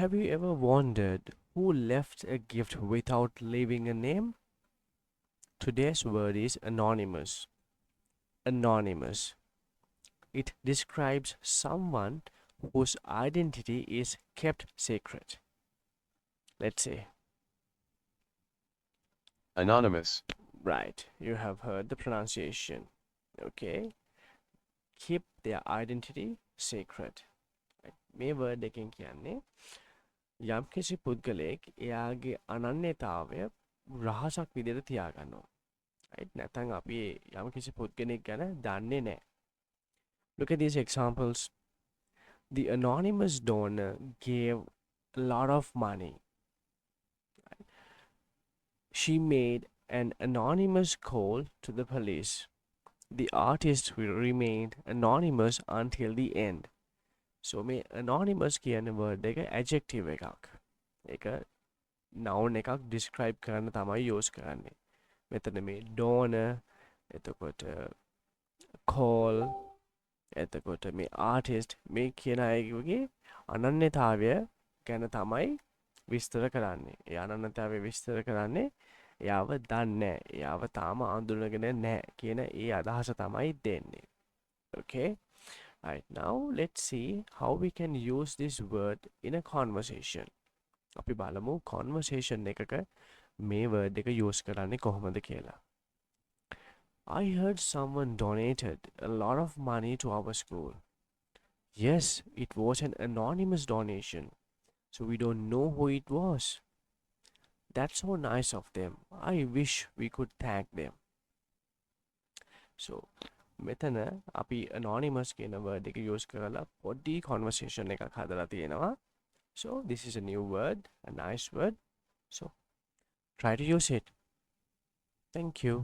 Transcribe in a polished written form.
Have you ever wondered who left a gift without leaving a name? Today's word is anonymous. Anonymous. It describes someone whose identity is kept secret. Let's say, Anonymous. right, you have heard the pronunciation. Okay, keep their identity secret. මේ word එකෙන් කියන්නේ යම්කිසි පුද්ගලයෙක් එයාගේ අනන්‍යතාවය රහසක් විදිහට තියාගන්නවා. right? නැත්නම් අපි යම්කිසි පුද්ගලයෙක් ගැන දන්නේ නැහැ. Look at these examples. The anonymous donor gave a lot of money. She made an anonymous call to the police. The artist remained anonymous until the end. So මේ anonymous කියන word එක adjective එකක්. ඒක noun එකක් describe කරන්න තමයි use කරන්නේ. මෙතන මේ donor, එතකොට call, එතකොට මේ artist මේ කියන අයගේ අනන්‍යතාවය ගැන තමයි විස්තර කරන්නේ. ඒ අනන්‍යතාවය විස්තර කරන්නේ එයාව දන්නේ නැහැ. එයාව තාම අඳුනගෙන නැහැ කියන ඒ අදහස තමයි දෙන්නේ. Okay? Right, now let's see how we can use this word in a conversation. අපි බලමු conversation එකක මේ word එක use කරන්නේ කොහොමද කියලා. I heard someone donated a lot of money to our school. Yes, it was an anonymous donation, so we don't know who it was. That's so nice of them. I wish we could thank them. So, මෙතන අපි anonymous කියන word එක use කරලා පොඩි conversation එකක් හදලා තියෙනවා. So, this is a new word, a nice word. So, try to use it. Thank you.